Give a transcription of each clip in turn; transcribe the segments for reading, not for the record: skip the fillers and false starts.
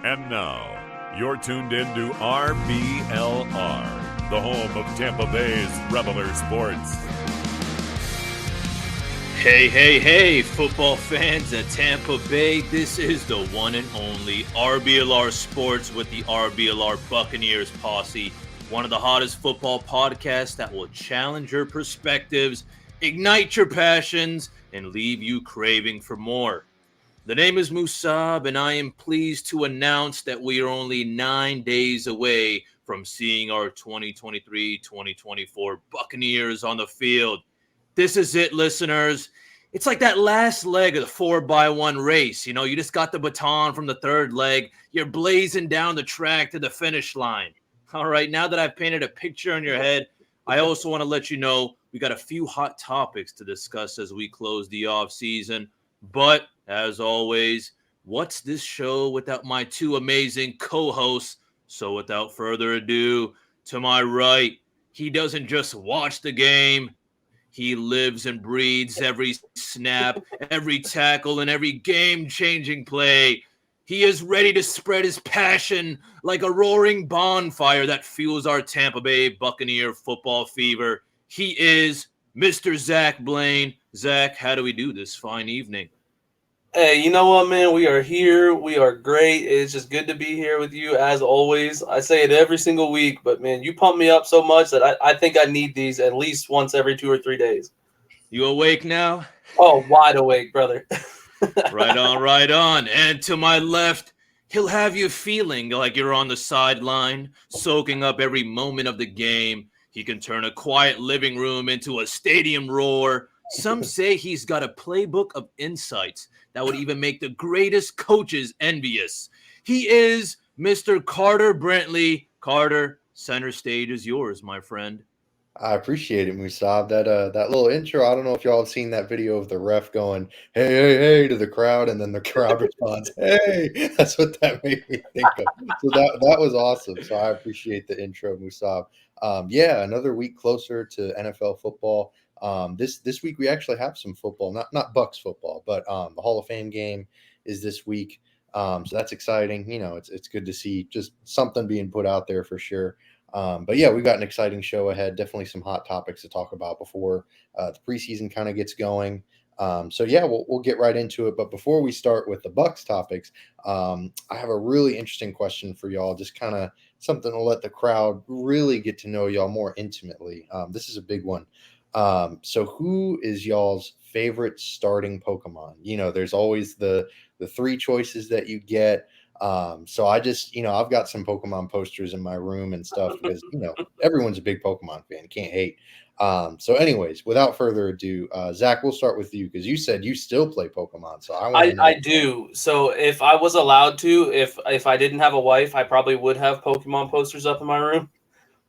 And now, you're tuned in to RBLR, the home of Tampa Bay's RBLR Sports. Hey, football fans at Tampa Bay. This is the one and only RBLR Sports with the RBLR Buccaneers posse. One of the hottest football podcasts that will challenge your perspectives, ignite your passions, and leave you craving for more. The name is Musab, and I am pleased to announce that we are only 9 days away from seeing our 2023-2024 Buccaneers on the field. This is it, listeners. It's like that last leg of the 4x1 race. You know, you just got the baton from the third leg. You're blazing down the track to the finish line. All right, now that I've painted a picture in your head, I also want to let you know we got a few hot topics to discuss as we close the offseason. But, as always, what's this show without my two amazing co-hosts? So without further ado, to my right, he doesn't just watch the game. He lives and breathes every snap, every tackle, and every game-changing play. He is ready to spread his passion like a roaring bonfire that fuels our Tampa Bay Buccaneer football fever. He is Mr. Zach Blaine. Zach, how do we do this fine evening? Hey, you know what, man? We are here. We are great. It's just good to be here with you, as always. I say it every single week, but, man, you pump me up so much that I think I need these at least once every 2 or 3 days. You awake now? Oh, wide awake, brother. Right on. And to my left, he'll have you feeling like you're on the sideline, soaking up every moment of the game. He can turn a quiet living room into a stadium roar. Some say he's got a playbook of insights that would even make the greatest coaches envious. He is Mr. Carter Brentley. Carter, center stage is yours, my friend. I appreciate it, Musab. That little intro, I don't know if y'all have seen that video of the ref going, hey, to the crowd, and then the crowd responds, hey. That's what that made me think of. So that was awesome. So I appreciate the intro, Musab. Another week closer to NFL football. This week we actually have some football, not Bucs football, but the Hall of Fame game is this week. So that's exciting. You know, it's good to see just something being put out there for sure. We've got an exciting show ahead. Definitely some hot topics to talk about before the preseason kind of gets going. We'll get right into it. But before we start with the Bucs topics, I have a really interesting question for y'all. Just kind of something to let the crowd really get to know y'all more intimately. This is a big one. So who is y'all's favorite starting Pokemon? You know, there's always the three choices that you get. So I just, I've got some Pokemon posters in my room and stuff because, everyone's a big Pokemon fan. Can't hate. So anyways, without further ado, Zach, we'll start with you because you said you still play Pokemon. So I do. So if I was allowed to, if I didn't have a wife, I probably would have Pokemon posters up in my room.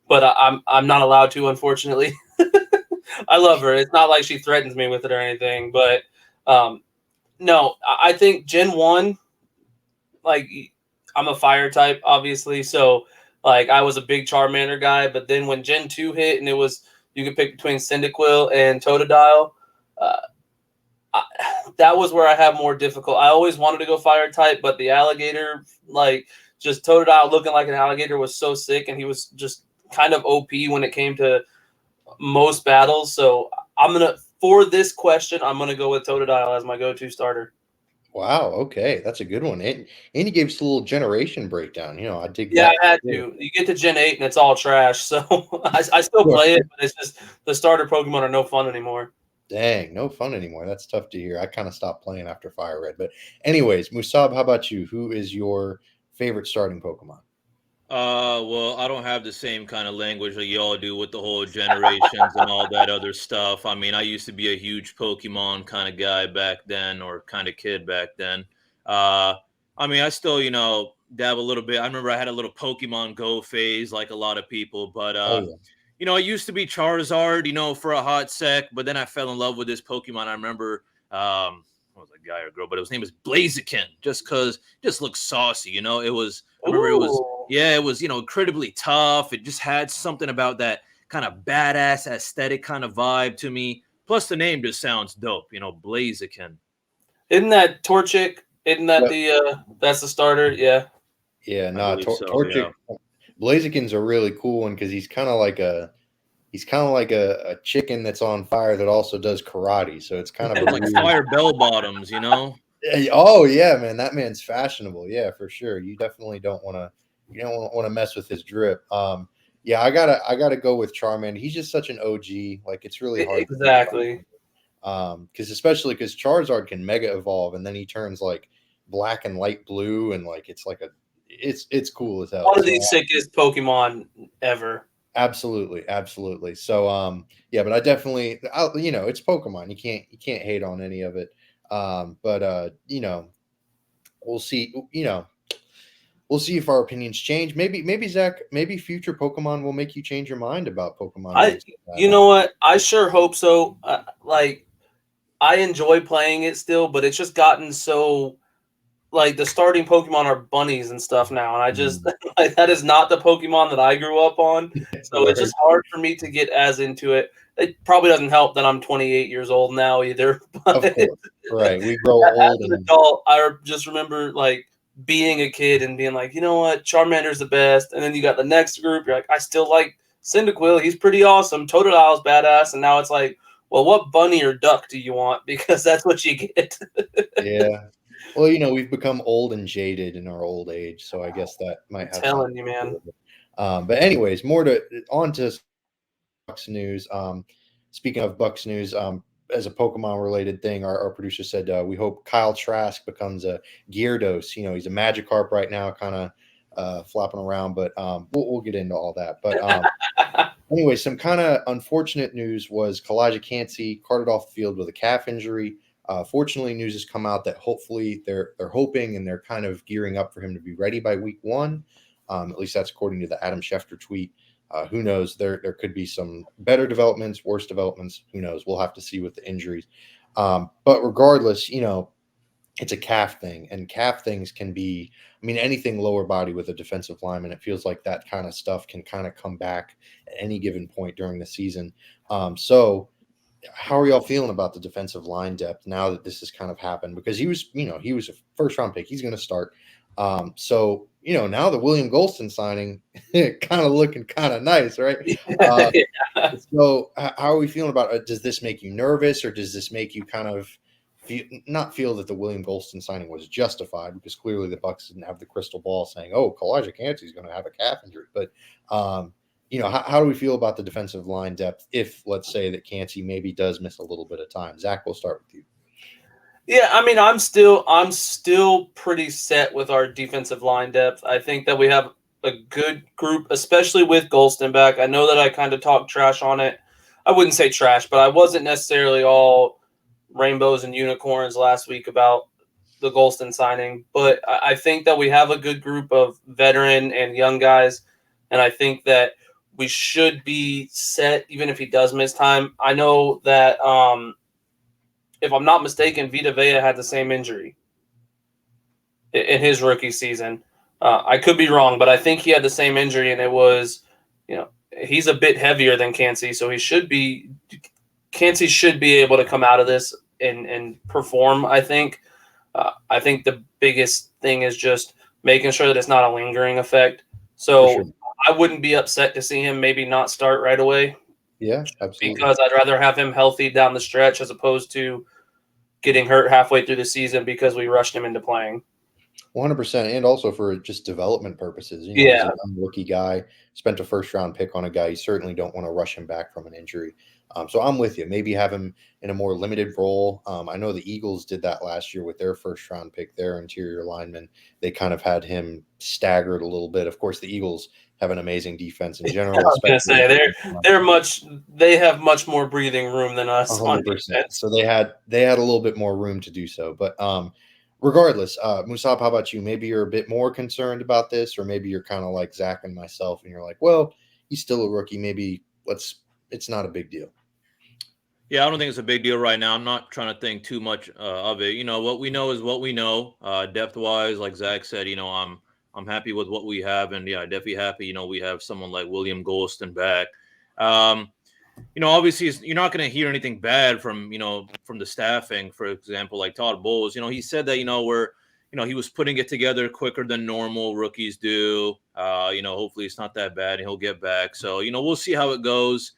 But I'm not allowed to, unfortunately. I love her. It's not like she threatens me with it or anything. But no, I think Gen 1, like, I'm a fire type, obviously. So, like, I was a big Charmander guy. But then when Gen 2 hit and it was you could pick between Cyndaquil and Totodile, that was where I had more difficult. I always wanted to go fire type, but the alligator, like, just Totodile looking like an alligator was so sick, and he was just kind of OP when it came to most battles. So for this question, I'm gonna go with Totodile as my go-to starter. Wow, okay, that's a good one. And he gave us a little generation breakdown. I dig Yeah, that. I had to. You get to Gen 8 and it's all trash. So I still play it, but it's just the starter Pokemon are no fun anymore. Dang, no fun anymore. That's tough to hear. I kind of stopped playing after Fire Red. But anyways, Musab, how about you? Who is your favorite starting Pokemon? Well, I don't have the same kind of language that y'all do with the whole generations and all that other stuff. I mean, I used to be a huge Pokemon kind of guy back then, or kind of kid back then. I still, dab a little bit. I remember I had a little Pokemon Go phase, like a lot of people, but it used to be Charizard, for a hot sec, but then I fell in love with this Pokemon. I remember, what was a guy or girl, but his name was Blaziken, just because it just looked saucy, it was. I remember it was incredibly tough. It just had something about that kind of badass aesthetic kind of vibe to me. Plus, the name just sounds dope, Blaziken. Isn't that Torchic? Isn't that that's the starter? Yeah. Yeah, I no, believe so. Torchic Yeah. Blaziken's a really cool one because he's kind of like a chicken that's on fire that also does karate. So it's kind of a Like weird. fire bell bottoms, you know. Oh yeah, man, that man's fashionable. Yeah, for sure. You definitely don't want to. You don't want to mess with his drip. Yeah, I gotta go with Charmander. He's just such an OG. Like it's really hard to beat. Exactly. Because especially because Charizard can mega evolve and then he turns like black and light blue and like it's cool as hell. One of So the sickest Pokemon ever. absolutely. So yeah, but I definitely it's Pokemon. You can't hate on any of it. But we'll see. We'll see if our opinions change. Maybe Zach, maybe future Pokemon will make you change your mind about Pokemon I, names like that, you huh? know what? I sure hope so. Like, I enjoy playing it still, but it's just gotten so like the starting Pokemon are bunnies and stuff now, and I just Mm. like that is not the Pokemon that I grew up on. So it's Word. just hard for me to get as into it. It probably doesn't help that I'm 28 years old now either. Of But course. Right. We grow as old an and adult, I just remember like being a kid and being like, you know what, Charmander's the best. And then you got the next group. You're like, I still like Cyndaquil. He's pretty awesome. Totodile's badass. And now it's like, well, what bunny or duck do you want? Because that's what you get. yeah. Well, we've become old and jaded in our old age, so I guess that might I'm have something telling you, to do man. with it. But anyways, more to on to Bucks news. Speaking of Bucks news, as a Pokemon related thing, our producer said we hope Kyle Trask becomes a Gyarados. He's a Magikarp right now, kind of flopping around, but we'll get into all that. But anyway, some kind of unfortunate news was Kalijah Cansey carted off the field with a calf injury. Fortunately, news has come out that hopefully they're hoping and they're kind of gearing up for him to be ready by week 1. At least that's according to the Adam Schefter tweet. Who knows? There could be some better developments, worse developments. Who knows? We'll have to see with the injuries. But regardless, it's a calf thing, and calf things can be, I mean, anything lower body with a defensive lineman. It feels like that kind of stuff can kind of come back at any given point during the season. So how are y'all feeling about the defensive line depth now that this has kind of happened? Because he was a first round pick. He's going to start. So now the William Golston signing kind of looking kind of nice, right? Yeah. So how are we feeling about it? Does this make you nervous, or does this make you kind of not feel that the William Golston signing was justified? Because clearly the Bucs didn't have the crystal ball saying, "Oh, Kalijah Cansey is going to have a calf injury." But how do we feel about the defensive line depth if, let's say, that Cansey maybe does miss a little bit of time? Zach, we'll start with you. Yeah, I mean, I'm still pretty set with our defensive line depth. I think that we have a good group, especially with Golston back. I know that I kind of talked trash on it. I wouldn't say trash, but I wasn't necessarily all rainbows and unicorns last week about the Golston signing. But I think that we have a good group of veteran and young guys, and I think that we should be set even if he does miss time. I know that if I'm not mistaken, Vita Vea had the same injury in his rookie season. I could be wrong, but I think he had the same injury, and it was, he's a bit heavier than Cansey, so Cansey should be able to come out of this and perform. I think the biggest thing is just making sure that it's not a lingering effect. So Sure. I wouldn't be upset to see him maybe not start right away. Yeah, absolutely. Because I'd rather have him healthy down the stretch as opposed to getting hurt halfway through the season because we rushed him into playing. 100%, and also for just development purposes. As a young rookie guy, spent a first round pick on a guy, you certainly don't want to rush him back from an injury. So I'm with you. Maybe have him in a more limited role. I know the Eagles did that last year with their first round pick, their interior lineman. They kind of had him staggered a little bit. Of course, the Eagles have an amazing defense in general. I was going to say they have much more breathing room than us. 100%. So they had a little bit more room to do so. But regardless, Musab, how about you? Maybe you're a bit more concerned about this, or maybe you're kind of like Zach and myself, and you're like, well, he's still a rookie. Maybe it's not a big deal. Yeah, I don't think it's a big deal right now. I'm not trying to think too much of it. What we know is what we know. Depth wise, like Zach said, I'm happy with what we have, and yeah, definitely happy. We have someone like William Golston back. Obviously, you're not going to hear anything bad from the staffing. For example, like Todd Bowles, he said that he was putting it together quicker than normal rookies do. Hopefully it's not that bad and he'll get back. So, we'll see how it goes.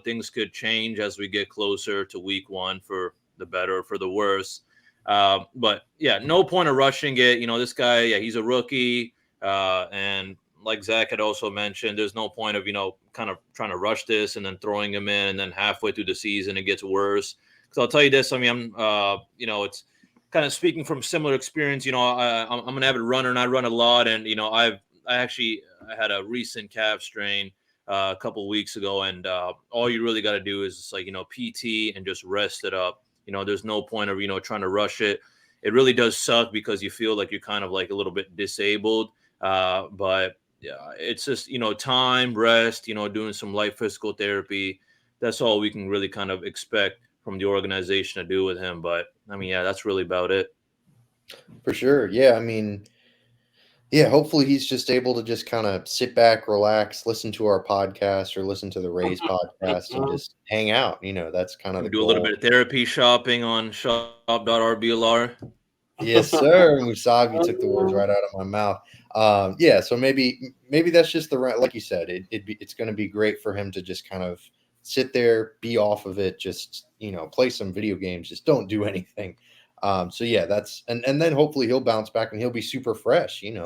Things could change as we get closer to week 1 for the better or for the worse. But yeah, no point of rushing it. This guy, yeah, he's a rookie. And like Zach had also mentioned, there's no point of, kind of trying to rush this and then throwing him in and then halfway through the season, it gets worse. Because I'll tell you this, it's kind of speaking from similar experience. I'm an avid runner and I run a lot. And, I had a recent calf strain a couple of weeks ago. And all you really got to do is just PT and just rest it up. There's no point of, trying to rush it. It really does suck because you feel like you're kind of like a little bit disabled. But yeah, it's just, time, rest, doing some light physical therapy. That's all we can really kind of expect from the organization to do with him. But yeah, that's really about it. For sure. Yeah. Hopefully he's just able to just kind of sit back, relax, listen to our podcast or listen to the Rays podcast and just hang out. That's kind of the do goal. A little bit of therapy shopping on shop.RBLR. Yes, sir. Musab, you took the words right out of my mouth. So maybe that's just the right, like you said, it's going to be great for him to just kind of sit there, be off of it, just, play some video games, just don't do anything. That's, and then hopefully he'll bounce back and he'll be super fresh, and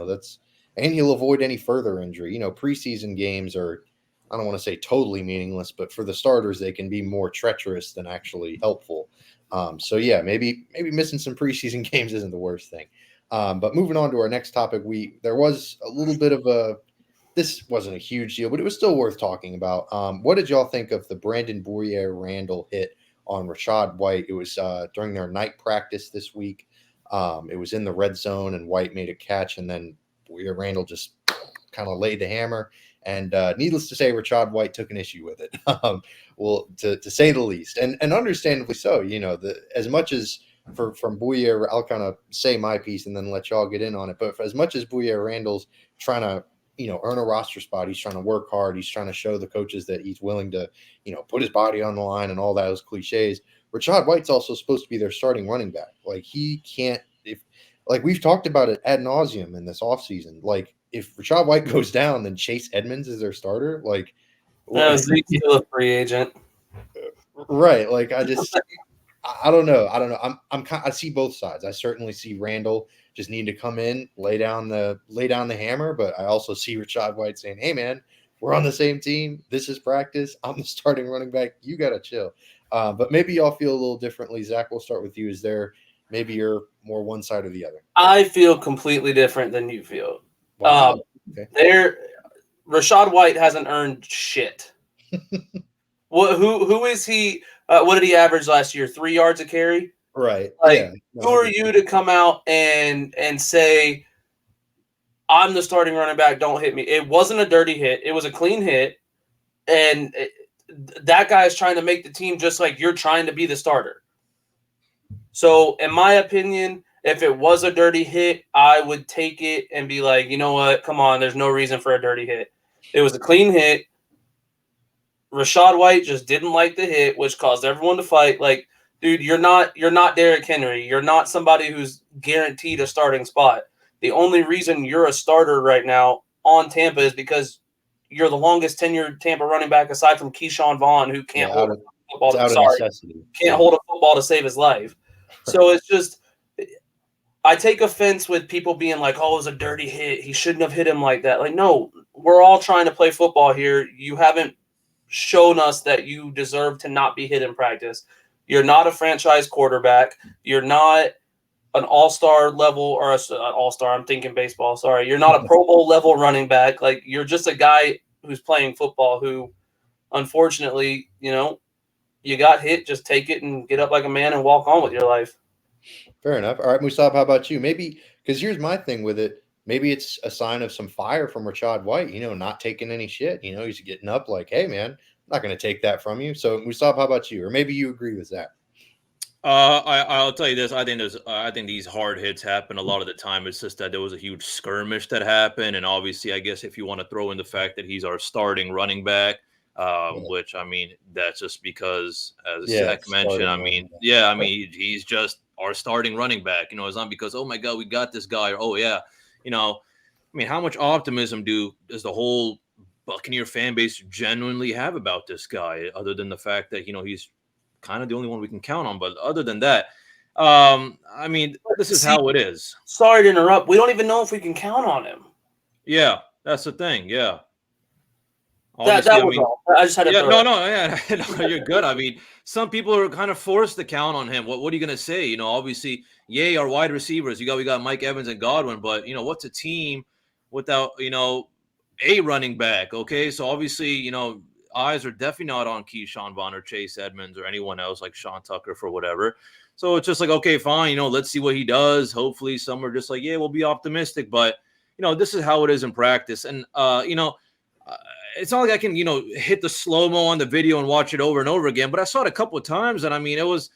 he'll avoid any further injury. Preseason games are, I don't want to say totally meaningless, but for the starters, they can be more treacherous than actually helpful. Maybe missing some preseason games isn't the worst thing. But moving on to our next topic, there was a little bit of this wasn't a huge deal, but it was still worth talking about. What did y'all think of the Brandon Boyer-Randall hit on Rachaad White? It was during their night practice this week. It was in the red zone, and White made a catch, and then Boyer-Randall just kind of laid the hammer. And needless to say, Rachaad White took an issue with it, to say the least, and understandably so. As much as from Boyer, I'll kind of say my piece and then let y'all get in on it. But for as much as Boyer-Randall's trying to, earn a roster spot, he's trying to work hard. He's trying to show the coaches that he's willing to, put his body on the line and all those cliches. Rachaad White's also supposed to be their starting running back. Like he can't, like we've talked about it ad nauseum in this offseason. Like if Rachaad White goes down, then Chase Edmonds is their starter. Like, Zeke's still a free agent, right? Like I don't know. I see both sides. I certainly see Randall just need to come in, lay down the hammer, but I also see Rachaad White saying, "Hey man, we're on the same team. This is practice. I'm the starting running back. You gotta chill." But maybe y'all feel a little differently. Zach, we'll start with you. Is there maybe you're more one side or the other? I feel completely different than you feel. Wow. Okay. Rachaad White hasn't earned shit. Who is he? What did he average last year? 3 yards a carry? Right. Like, yeah. who are you to come out and say, I'm the starting running back, don't hit me? It wasn't a dirty hit. It was a clean hit. And that guy is trying to make the team just like you're trying to be the starter. So, in my opinion, if it was a dirty hit, I would take it and be like, you know what? Come on, there's no reason for a dirty hit. It was a clean hit. Rachaad White just didn't like the hit, which caused everyone to fight. Like, dude, you're not Derrick Henry. You're not somebody who's guaranteed a starting spot. The only reason you're a starter right now on Tampa is because you're the longest tenured Tampa running back aside from Keyshawn Vaughn, who can't hold a football. Hold a football to save his life. So it's just, I take offense with people being like, "Oh, it was a dirty hit. He shouldn't have hit him like that." Like, no, we're all trying to play football here. You haven't shown us that you deserve to not be hit in practice. You're not a franchise quarterback. You're not an all-star level or an all-star. I'm thinking baseball. Sorry. You're not a Pro Bowl level running back. Like, you're just a guy who's playing football who, unfortunately, you got hit. Just take it and get up like a man and walk on with your life. Fair enough. All right, Musab, how about you? Maybe, because here's my thing with it. Maybe it's a sign of some fire from Rachaad White, not taking any shit. He's getting up like, hey, man, I'm not going to take that from you. So, Musab, how about you? Or maybe you agree with that. I'll tell you this. I think these hard hits happen a lot of the time. It's just that there was a huge skirmish that happened. And obviously, I guess if you want to throw in the fact that he's our starting running back, which, that's just because, as Zach mentioned, he's just our starting running back. You know, it's not because, oh my God, we got this guy, or oh yeah, you know, I mean, how much optimism does the whole Buccaneer fan base genuinely have about this guy, other than the fact that, you know, he's kind of the only one we can count on. But other than that, I mean, this is See, how it is. sorry to interrupt. We don't even know if we can count on him. Yeah, that's the thing. Yeah. That Obviously, I was mean, all. I just had to yeah, throw no, it. no, yeah, no, you're good. I mean, some people are kind of forced to count on him. What are you gonna say? You know, obviously, yay, our wide receivers. We got Mike Evans and Godwin, but you know, what's a team without, you know, a running back? Okay, so obviously, you know, eyes are definitely not on Keyshawn Vaughn or Chase Edmonds or anyone else like Sean Tucker for whatever. So it's just like, okay, fine, you know, let's see what he does. Hopefully, some are just like, yeah, we'll be optimistic, but you know, this is how it is in practice, and you know. uh, it's not like I can, you know, hit the slow-mo on the video and watch it over and over again, but I saw it a couple of times, and I mean, it was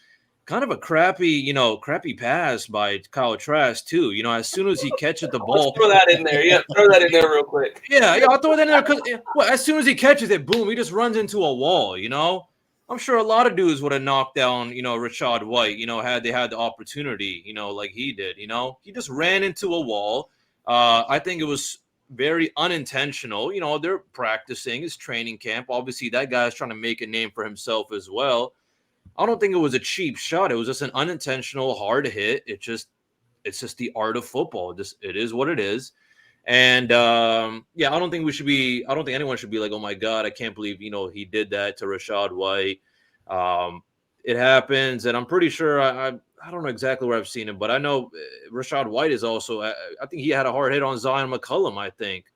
kind of a crappy pass by Kyle Trask too. You know, as soon as he catches the Let's ball, throw that in there. Yeah, throw that in there real quick. yeah, I'll throw that in there because well, as soon as he catches it, boom, he just runs into a wall. You know, I'm sure a lot of dudes would have knocked down, you know, Rashad White. You know, had they had the opportunity, you know, like he did. You know, he just ran into a wall. I think it was very unintentional. You know, they're practicing his training camp. Obviously, that guy's trying to make a name for himself as well. I don't think it was a cheap shot. It was just an unintentional hard hit. It's just the art of football. Just it is what it is. And yeah, I don't think anyone should be like, oh my God, I can't believe, you know, he did that to Rashad White. Um, it happens, and I'm pretty sure I don't know exactly where I've seen him, but I know Rashad White is also. I think he had a hard hit on Zion McCullum. I think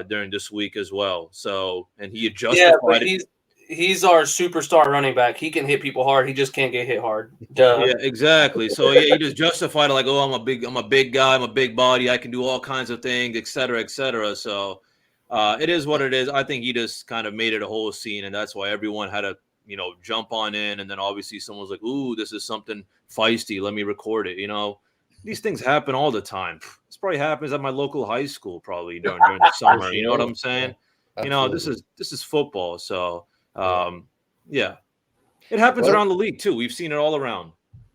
during this week as well. So and he had Yeah, but justified it. he's our superstar running back. He can hit people hard. He just can't get hit hard. Duh. Yeah, exactly. So yeah, he just justified it like, oh, I'm a big guy, I'm a big body, I can do all kinds of things, et cetera, et cetera. So it is what it is. I think he just kind of made it a whole scene, and that's why everyone had to, you know, jump on in. And then obviously someone's like, ooh, this is something feisty. Let me record it. You know, these things happen all the time. This probably happens at my local high school, probably during the summer. You know what I'm saying? Yeah, You know, absolutely. this is football. So Yeah. yeah. It happens Well, around the league too. We've seen it all around.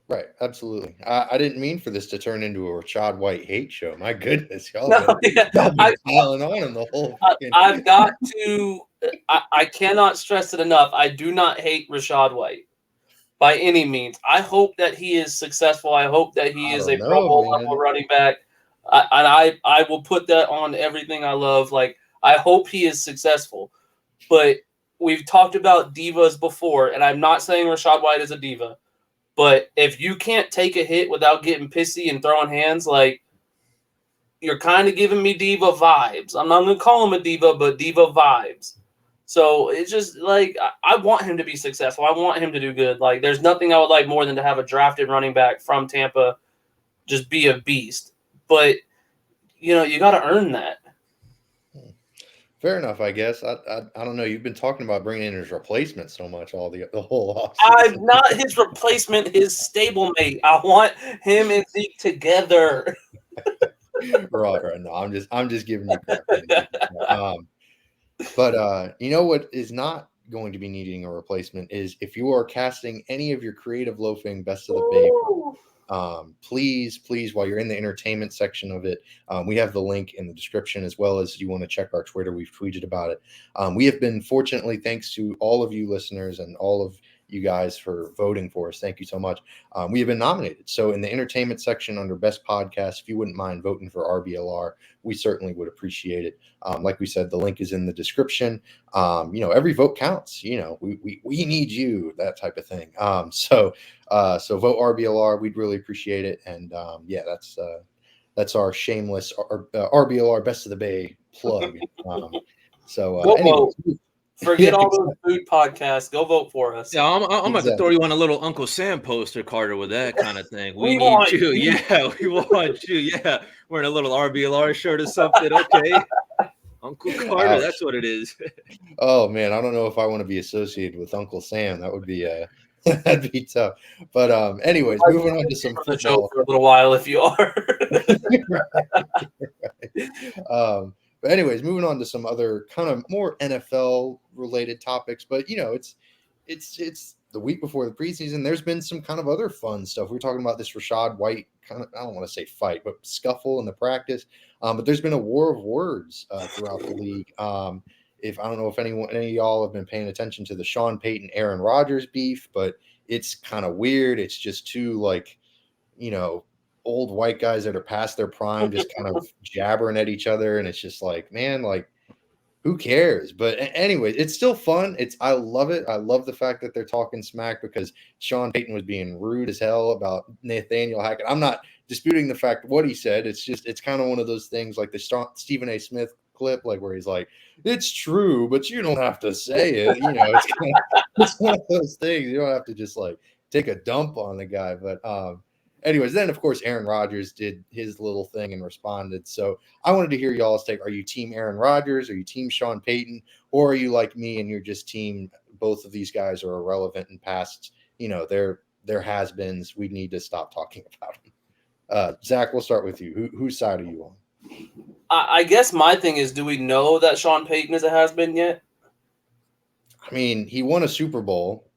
right, absolutely. I didn't mean for this to turn into a Rashad White hate show. My goodness, No, yeah. y'all been piling on him the whole fucking. I've got to. I cannot stress it enough. I do not hate Rashad White by any means. I hope that he is successful. I hope that he I is don't a Pro know, Bowl man. level running back. I will put that on everything I love. Like, I hope he is successful. But we've talked about divas before, and I'm not saying Rashad White is a diva. But if you can't take a hit without getting pissy and throwing hands, like, you're kind of giving me diva vibes. I'm not going to call him a diva, but diva vibes. So it's just like I want him to be successful. I want him to do good. Like, there's nothing I would like more than to have a drafted running back from Tampa just be a beast. But, you know, you got to earn that. Fair enough, I guess. I don't know. You've been talking about bringing in his replacement so much all the whole offseason. I'm not his replacement, his stablemate. I want him and Zeke together. Right. No, I'm just giving you crap. But you know what is not going to be needing a replacement is if you are casting any of your creative loafing best of the Bay. Please, while you're in the entertainment section of it, we have the link in the description, as well as you want to check our Twitter. We've tweeted about it. We have been, fortunately, thanks to all of you listeners and all of you guys for voting for us. Thank you so much. We have been nominated. So in the entertainment section under best podcast, if you wouldn't mind voting for RBLR, we certainly would appreciate it. Like we said, the link is in the description. You know, every vote counts. You know, we need you, that type of thing. So vote RBLR. We'd really appreciate it. And yeah, that's our shameless RBLR Best of the Bay plug. Go anyways, vote. Forget yeah, all those food podcasts. Go vote for us. Yeah, I'm about to Exactly. throw you on a little Uncle Sam poster, Carter, with that kind of thing. We We need want you. you. Yeah, we want you. Yeah, wearing a little RBLR shirt or something. Okay, Uncle Carter, Ouch. that's what it is. Oh man, I don't know if I want to be associated with Uncle Sam. That would be that'd be tough. But anyways, moving on to some For the show football. for a little while if you are. Right. But anyways, moving on to some other kind of more NFL related topics. But you know, it's the week before the preseason, there's been some kind of other fun stuff. We're talking about this Rashad White kind of, I don't want to say fight, but scuffle in the practice. But there's been a war of words throughout the league. If I don't know if any of y'all have been paying attention to the Sean Payton, Aaron Rodgers beef, but it's kind of weird. It's just two like, old white guys that are past their prime, just kind of jabbering at each other. And it's just like, man, like, who cares? But anyway, it's still fun. I love it. I love the fact that they're talking smack because Sean Payton was being rude as hell about Nathaniel Hackett. I'm not disputing the fact what he said. It's kind of one of those things like the Stephen A. Smith clip, like where he's like, it's true, but you don't have to say it. It's one of those things. You don't have to just like take a dump on the guy. But anyways, then of course Aaron Rodgers did his little thing and responded. So I wanted to hear y'all's take. Are you team Aaron Rodgers? Are you team Sean Payton? Or are you like me and you're just team both of these guys are irrelevant and past, they're has-beens. We need to stop talking about them. Zach, we'll start with you. Whose side are you on? I guess my thing is, do we know that Sean Payton is a has-been yet? I mean, he won a Super Bowl.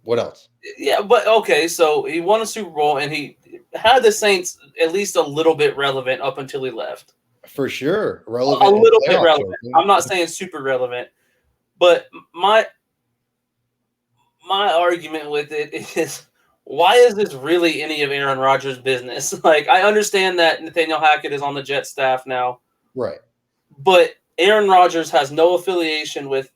What else? Yeah, but okay, so he won a Super Bowl and he had the Saints at least a little bit relevant up until he left. For sure. Relevant. A little bit relevant. I'm not saying super relevant, but my argument with it is, why is this really any of Aaron Rodgers' business? Like, I understand that Nathaniel Hackett is on the Jets staff now. Right. But Aaron Rodgers has no affiliation with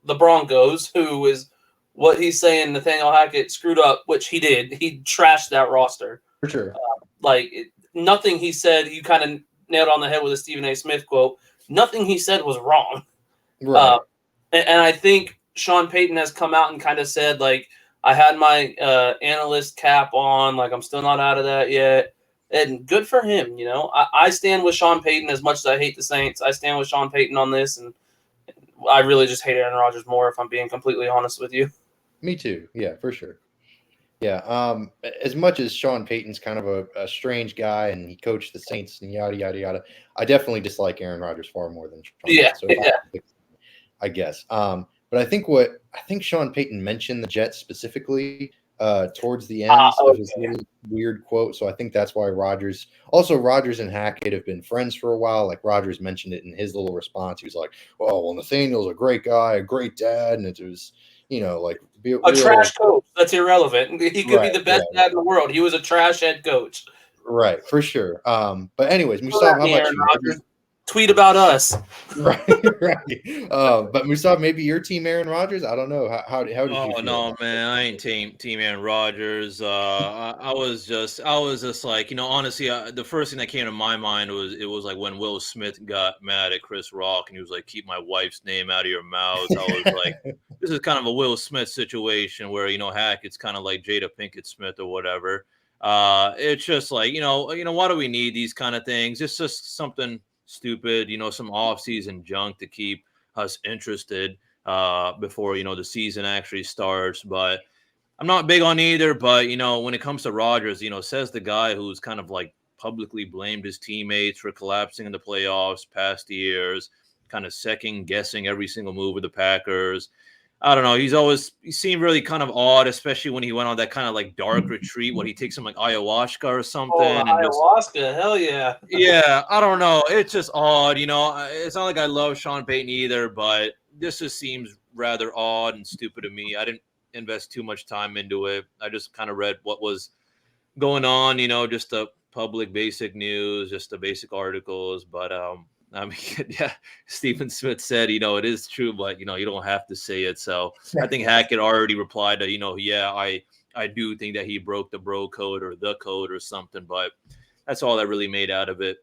the Broncos, who is what he's saying Nathaniel Hackett screwed up, which he did. He trashed that roster. For sure. Nothing he said, you kind of nailed on the head with a Stephen A. Smith quote. Nothing he said was wrong. Right. And I think Sean Payton has come out and kind of said, like, I had my analyst cap on, like, I'm still not out of that yet. And good for him, I stand with Sean Payton as much as I hate the Saints. I stand with Sean Payton on this, and I really just hate Aaron Rodgers more, if I'm being completely honest with you. Me too. Yeah, for sure. Yeah. As much as Sean Payton's kind of a strange guy and he coached the Saints and yada, yada, yada, I definitely dislike Aaron Rodgers far more than Sean Yeah. Payton. So I guess. But I think Sean Payton mentioned the Jets specifically towards the end of his really weird quote. So I think that's why Rodgers and Hackett have been friends for a while. Like Rodgers mentioned it in his little response. He was like, well, Nathaniel's a great guy, a great dad. And it was, a trash coach. That's irrelevant. He could be the best dad in the world. He was a trash head coach. Right, for sure. But anyways, Musab, how about you? Tweet about us. Right. But Musab, maybe your team Aaron Rodgers? I don't know. How did you feel? Oh no, man, I ain't team Aaron Rodgers. I was just like, honestly, the first thing that came to my mind was like when Will Smith got mad at Chris Rock and he was like, "Keep my wife's name out of your mouth." I was like, this is kind of a Will Smith situation where Hackett's kind of like Jada Pinkett Smith or whatever. It's just like why do we need these kind of things? It's just something stupid, some off-season junk to keep us interested before the season actually starts. But I'm not big on either. But when it comes to Rodgers, says the guy who's kind of like publicly blamed his teammates for collapsing in the playoffs past years, kind of second guessing every single move of the Packers. I don't know. He seemed really kind of odd, especially when he went on that kind of like dark retreat when he takes some like ayahuasca or something. Ayahuasca, hell yeah. Yeah, I don't know. It's just odd, It's not like I love Sean Payton either, but this just seems rather odd and stupid to me. I didn't invest too much time into it. I just kind of read what was going on, just the public basic news, just the basic articles. But I mean, yeah, Stephen Smith said, it is true, but, you don't have to say it. So I think Hackett already replied that, yeah, I do think that he broke the bro code or the code or something, but that's all that really made out of it.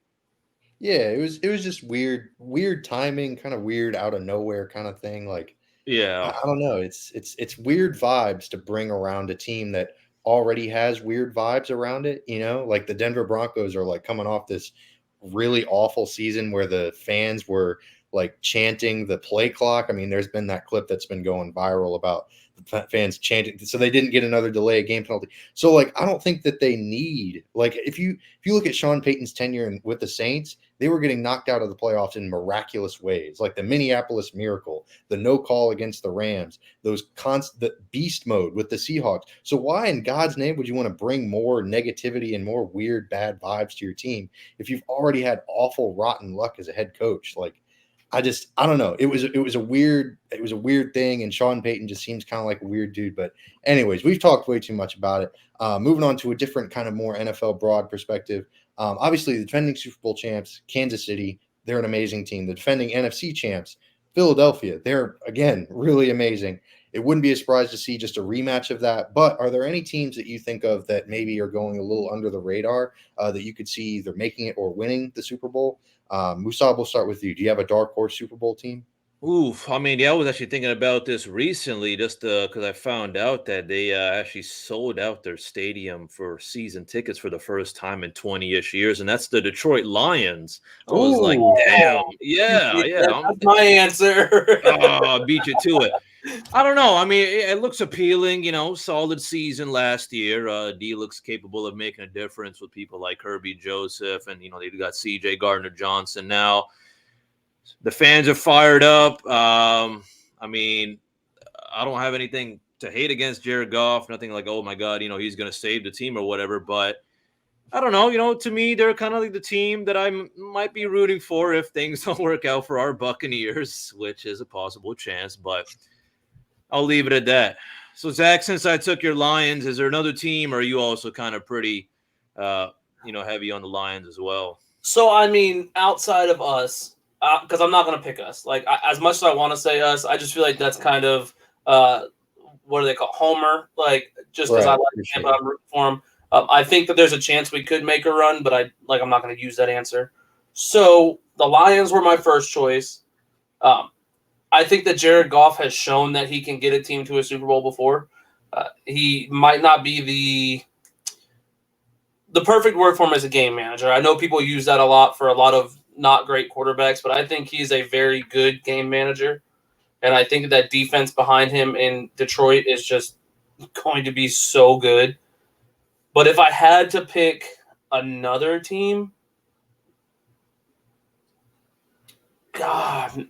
Yeah, it was just weird timing, kind of weird out of nowhere kind of thing. Like, yeah, I don't know. It's weird vibes to bring around a team that already has weird vibes around it, like the Denver Broncos are like coming off this really awful season where the fans were like chanting the play clock. I mean, there's been that clip that's been going viral about the fans chanting, so they didn't get another delay of game penalty. So like, I don't think that they need, like, if you look at Sean Payton's tenure with the Saints, they were getting knocked out of the playoffs in miraculous ways, like the Minneapolis Miracle, the no call against the Rams, the beast mode with the Seahawks. So why in God's name would you want to bring more negativity and more weird, bad vibes to your team if you've already had awful, rotten luck as a head coach? Like, I don't know. It was a weird thing, and Sean Payton just seems kind of like a weird dude. But anyways, we've talked way too much about it. Moving on to a different kind of more NFL broad perspective. Obviously, the defending Super Bowl champs, Kansas City, they're an amazing team. The defending NFC champs, Philadelphia, they're again really amazing. It wouldn't be a surprise to see just a rematch of that. But are there any teams that you think of that maybe are going a little under the radar that you could see either making it or winning the Super Bowl? Musab, we'll start with you. Do you have a dark horse Super Bowl team? Oof. I mean, yeah, I was actually thinking about this recently just because I found out that they actually sold out their stadium for season tickets for the first time in 20-ish years, and that's the Detroit Lions. I was like, Ooh. damn, yeah. That's my answer. I beat you to it. I don't know. I mean, it looks appealing, solid season last year. D looks capable of making a difference with people like Kirby Joseph, and, they got CJ Gardner-Johnson now. The fans are fired up. I mean, I don't have anything to hate against Jared Goff. Nothing like, oh my God, he's going to save the team or whatever. But I don't know. To me, they're kind of like the team that I might be rooting for if things don't work out for our Buccaneers, which is a possible chance. But I'll leave it at that. So Zach, since I took your Lions, is there another team, or are you also kind of pretty, heavy on the Lions as well? So I mean, outside of us. Because I'm not going to pick us. Like, as much as I want to say us, I just feel like that's kind of, what do they call Homer? Like, just because I like him, but I'm rooting for him. I think that there's a chance we could make a run, but I'm not going to use that answer. So the Lions were my first choice. I think that Jared Goff has shown that he can get a team to a Super Bowl before. He might not be the perfect word for him as a game manager. I know people use that a lot for a lot of not great quarterbacks, but I think he's a very good game manager. And I think that defense behind him in Detroit is just going to be so good. But if I had to pick another team, God,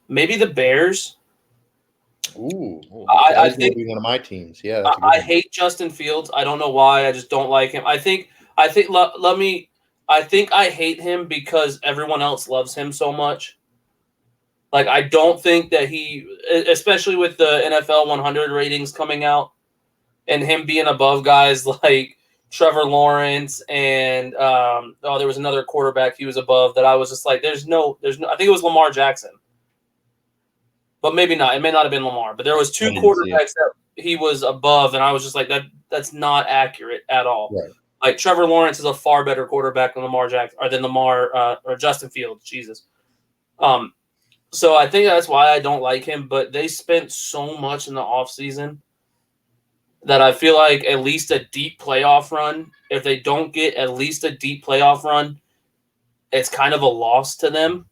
maybe the Bears. Ooh, I think think be one of my teams. Yeah, that's I hate Justin Fields. I don't know why. I just don't like him. I think. I think I hate him because everyone else loves him so much. Like, I don't think that he, especially with the NFL 100 ratings coming out and him being above guys like Trevor Lawrence and there was another quarterback he was above that I was just like, there's no. I think it was Lamar Jackson, but maybe not. It may not have been Lamar, but there was two quarterbacks that he was above, and I was just like, that's not accurate at all. Right. Like, Trevor Lawrence is a far better quarterback than Lamar Jackson, or Justin Fields. Jesus. So I think that's why I don't like him. But they spent so much in the offseason that I feel like at least a deep playoff run. If they don't get at least a deep playoff run, it's kind of a loss to them.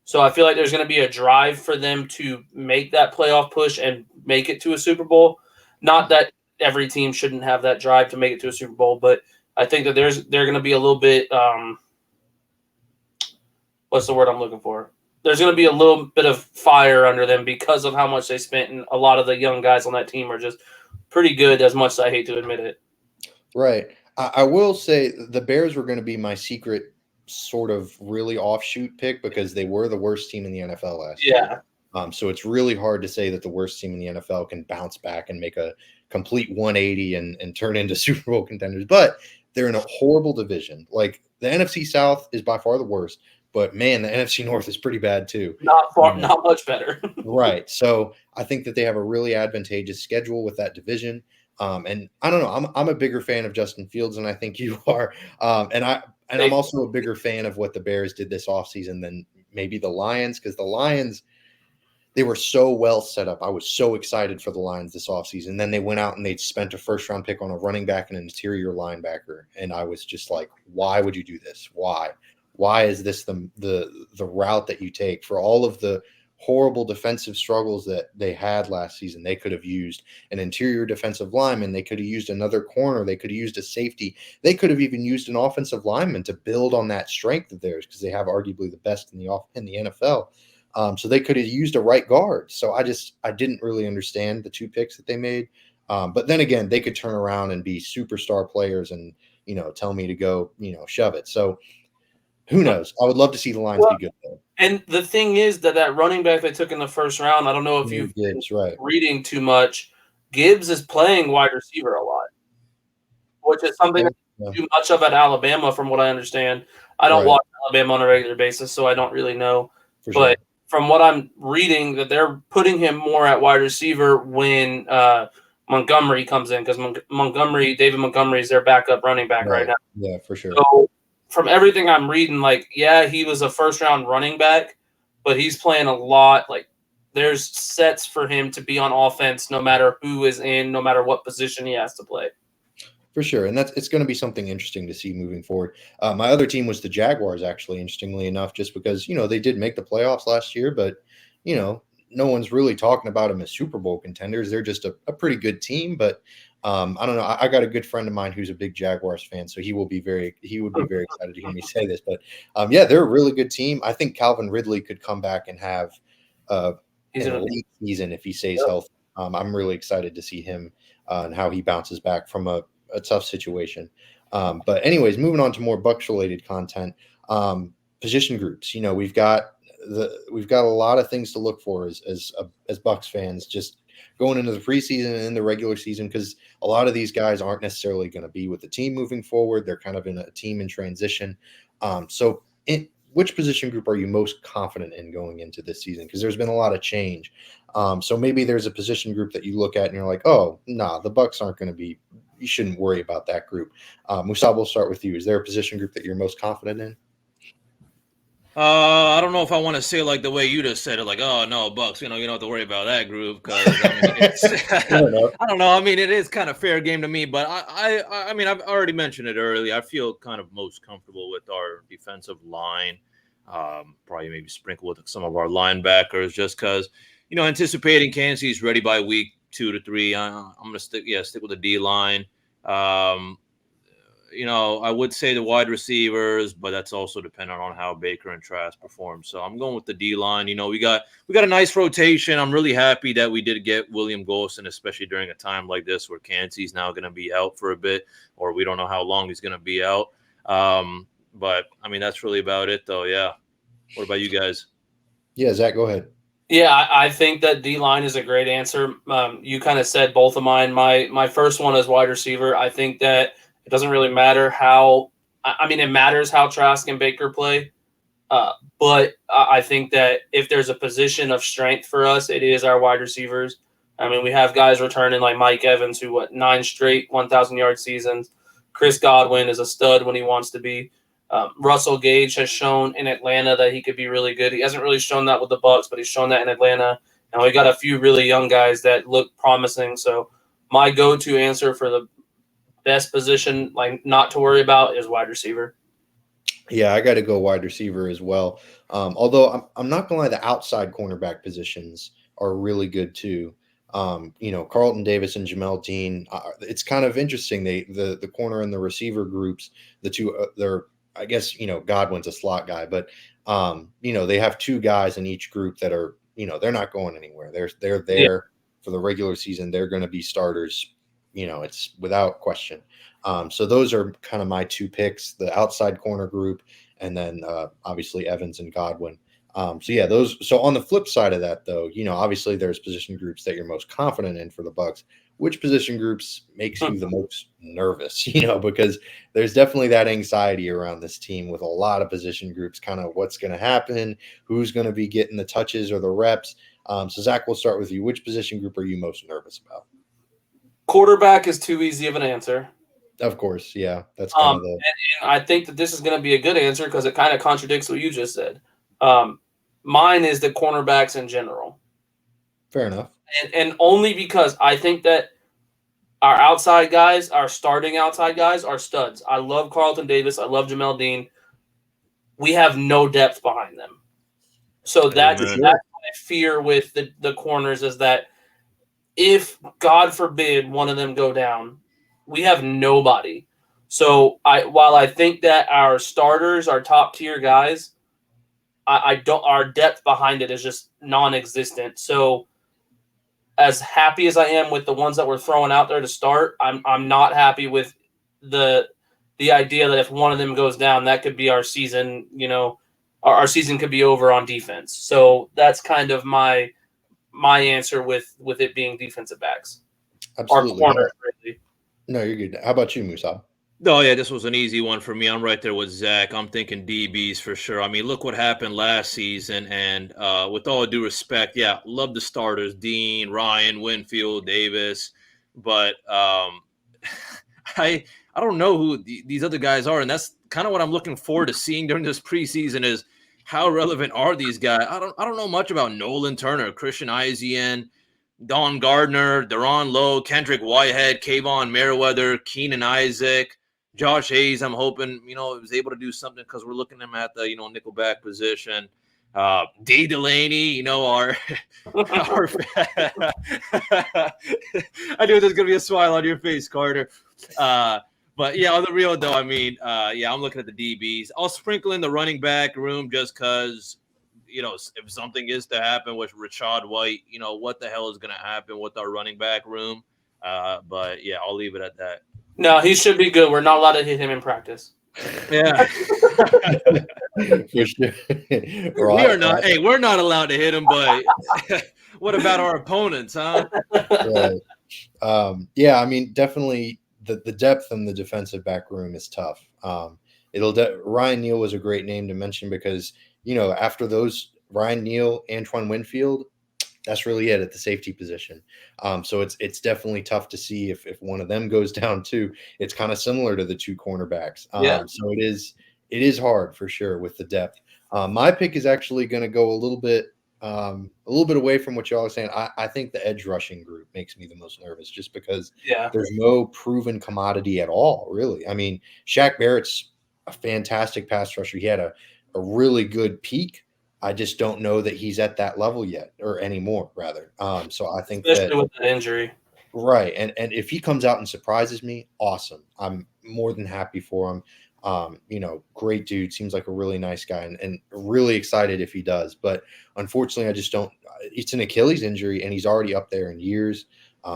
So I feel like there's going to be a drive for them to make that playoff push and make it to a Super Bowl. Not that every team shouldn't have that drive to make it to a Super Bowl, but I think that they're going to be a little bit what's the word I'm looking for? There's going to be a little bit of fire under them because of how much they spent, and a lot of the young guys on that team are just pretty good, as much as I hate to admit it. Right. I will say the Bears were going to be my secret sort of really offshoot pick because they were the worst team in the NFL last year. So it's really hard to say that the worst team in the NFL can bounce back and make a complete 180 and turn into Super Bowl contenders. But they're in a horrible division. Like, the NFC South is by far the worst, but man, the NFC North is pretty bad too. Not much better. Right. So I think that they have a really advantageous schedule with that division. And I don't know, I'm a bigger fan of Justin Fields than I think you are. I'm also a bigger fan of what the Bears did this offseason than maybe the Lions, because the Lions, they were so well set up. I was so excited for the Lions this offseason. Then they went out and they spent a first-round pick on a running back and an interior linebacker. And I was just like, why would you do this? Why? Why is this the route that you take for all of the horrible defensive struggles that they had last season. They could have used an interior defensive lineman. They could have used another corner. They could have used a safety. They could have even used an offensive lineman to build on that strength of theirs because they have arguably the best in the NFL. So they could have used a right guard. So I didn't really understand the 2 picks that they made. But then again, they could turn around and be superstar players and, tell me to go, shove it. So who knows? I would love to see the Lions be good though. And the thing is that running back they took in the first round, I don't know if you've been reading too much. Gibbs is playing wide receiver a lot, which is something that's too much of at Alabama, from what I understand. I don't watch Alabama on a regular basis, so I don't really know. But from what I'm reading, that they're putting him more at wide receiver when Montgomery comes in, because David Montgomery is their backup running back right now. Yeah, for sure. So from everything I'm reading, he was a first-round running back, but he's playing a lot. There's sets for him to be on offense no matter who is in, no matter what position he has to play. For sure, and it's going to be something interesting to see moving forward. My other team was the Jaguars, actually, interestingly enough, just because, they did make the playoffs last year, but, no one's really talking about them as Super Bowl contenders. They're just a pretty good team, but I don't know. I got a good friend of mine who's a big Jaguars fan, so he would be very excited to hear me say this. But they're a really good team. I think Calvin Ridley could come back and have an elite season if he stays healthy. I'm really excited to see him and how he bounces back from a tough situation. But anyways, moving on to more Bucs related content, position groups. We've got a lot of things to look for as Bucs fans, just going into the preseason and in the regular season, because a lot of these guys aren't necessarily going to be with the team moving forward. They're kind of in a team in transition. So which position group are you most confident in going into this season? Because there's been a lot of change. So maybe there's a position group that you look at and you're like, oh, nah, the Bucs aren't going to be, you shouldn't worry about that group. Musab, we'll start with you. Is there a position group that you're most confident in? I don't know if I want to say like the way you just said it, like, oh no, Bucs, you don't have to worry about that group, because I don't know. I mean, it is kind of fair game to me, but I mean, I've already mentioned it earlier. I feel kind of most comfortable with our defensive line. Probably maybe sprinkle with some of our linebackers, just because, anticipating Kansas City's ready by week 2 to 3. I'm gonna stick with the D line. I would say the wide receivers, but that's also dependent on how Baker and Trask perform. So I'm going with the D line. We got a nice rotation. I'm really happy that we did get William Golston, especially during a time like this where Kancey's now going to be out for a bit, or we don't know how long he's going to be out. But I mean, that's really about it, though. Yeah. What about you guys? Yeah, Zach, go ahead. Yeah, I think that D-line is a great answer. You kind of said both of mine. My first one is wide receiver. I think that it doesn't really matter how – I mean, it matters how Trask and Baker play. But I think that if there's a position of strength for us, it is our wide receivers. I mean, we have guys returning like Mike Evans, who 9 straight 1,000-yard seasons. Chris Godwin is a stud when he wants to be. Russell Gage has shown in Atlanta that he could be really good. He hasn't really shown that with the Bucs, but he's shown that in Atlanta. And we got a few really young guys that look promising. So my go-to answer for the best position, like not to worry about, is wide receiver. Yeah, I got to go wide receiver as well. Although I'm not going to lie, the outside cornerback positions are really good too. Carlton Davis and Jamel Dean. It's kind of interesting. The corner and the receiver groups, the two, they're, I guess, Godwin's a slot guy, but they have 2 guys in each group that are, they're not going anywhere. They're there for the regular season. They're going to be starters. It's without question. So those are kind of my 2 picks, the outside corner group, and then obviously Evans and Godwin. So on the flip side of that, though, obviously there's position groups that you're most confident in for the Bucs. Which position groups makes you the most nervous, because there's definitely that anxiety around this team with a lot of position groups, kind of what's going to happen, who's going to be getting the touches or the reps. So Zach, we'll start with you. Which position group are you most nervous about? Quarterback is too easy of an answer. Of course, yeah. That's kind of and I think that this is going to be a good answer because it kind of contradicts what you just said. Mine is the cornerbacks in general. Fair enough. And only because I think that our outside guys, our starting outside guys, are studs. I love Carlton Davis. I love Jamel Dean. We have no depth behind them. So that's my fear with the corners is that if, God forbid, one of them go down, we have nobody. So while I think that our starters are top tier guys, I don't. Our depth behind it is just non-existent. So as happy as I am with the ones that we're throwing out there to start, I'm not happy with the idea that if one of them goes down, that could be our season. You know, our season could be over on defense. So that's kind of my answer with it being defensive backs. Absolutely. Our corners, really. No, you're good. How about you, Musab? Oh, yeah, this was an easy one for me. I'm right there with Zach. I'm thinking DBs for sure. I mean, look what happened last season. And with all due respect, yeah, love the starters, Dean, Ryan, Winfield, Davis. But I don't know who these other guys are. And that's kind of what I'm looking forward to seeing during this preseason is how relevant are these guys? I don't know much about Nolan Turner, Christian Izien, Don Gardner, Deron Lowe, Kendrick Whitehead, Kayvon Merriweather, Keenan Isaac, Josh Hayes. I'm hoping, was able to do something because we're looking at him at the, nickelback position. D Delaney, our I knew there's going to be a smile on your face, Carter. But yeah, on the real though, I mean, I'm looking at the DBs. I'll sprinkle in the running back room just because, if something is to happen with Rashad White, what the hell is going to happen with our running back room? But yeah, I'll leave it at that. No, he should be good. We're not allowed to hit him in practice. Yeah, For sure. we are not. Hey, we're not allowed to hit him, but what about our opponents, huh? Right. Yeah, I mean, definitely the depth in the defensive back room is tough. Ryan Neal was a great name to mention because after those Ryan Neal, Antoine Winfield, that's really it at the safety position. So it's definitely tough to see if one of them goes down too. It's kind of similar to the two cornerbacks. So it is hard for sure with the depth. My pick is actually going to go a little bit away from what y'all are saying. I think the edge rushing group makes me the most nervous just because there's no proven commodity at all, really. I mean, Shaq Barrett's a fantastic pass rusher. He had a really good peak. I just don't know that he's at that level yet or anymore, rather. So I think especially with that injury. Right. And if he comes out and surprises me, awesome. I'm more than happy for him. Great dude, seems like a really nice guy and really excited if he does. But unfortunately, I just don't. It's an Achilles injury and he's already up there in years.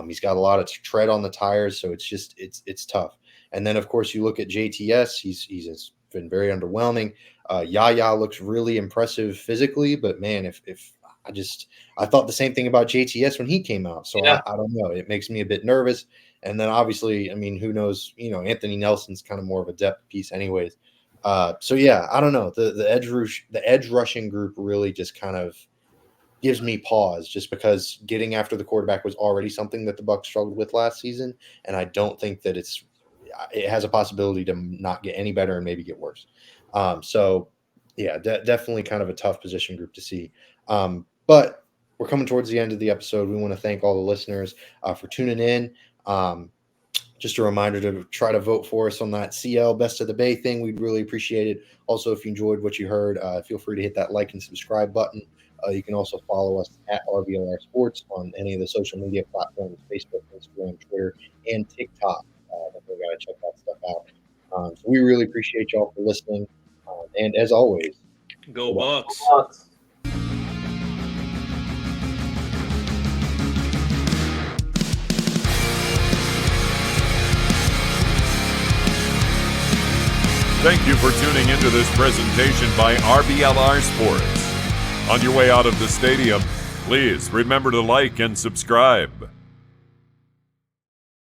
He's got a lot of tread on the tires. So it's tough. And then, of course, you look at JTS. He's been very underwhelming. Yaya looks really impressive physically, but man, if I thought the same thing about JTS when he came out. So I don't know. It makes me a bit nervous. And then obviously, I mean, who knows? Anthony Nelson's kind of more of a depth piece, anyways. So yeah, I don't know. The edge rushing group really just kind of gives me pause, just because getting after the quarterback was already something that the Bucs struggled with last season, and I don't think that it has a possibility to not get any better and maybe get worse. So yeah, definitely kind of a tough position group to see. But we're coming towards the end of the episode. We want to thank all the listeners for tuning in. Just a reminder to try to vote for us on that CL Best of the Bay thing. We'd really appreciate it. Also, if you enjoyed what you heard, feel free to hit that like and subscribe button. You can also follow us at RBLR Sports on any of the social media platforms, Facebook, Instagram, Twitter, and TikTok. We got to check that stuff out. So we really appreciate y'all for listening. And as always, go Bucs. Thank you for tuning into this presentation by RBLR Sports. On your way out of the stadium, please remember to like and subscribe.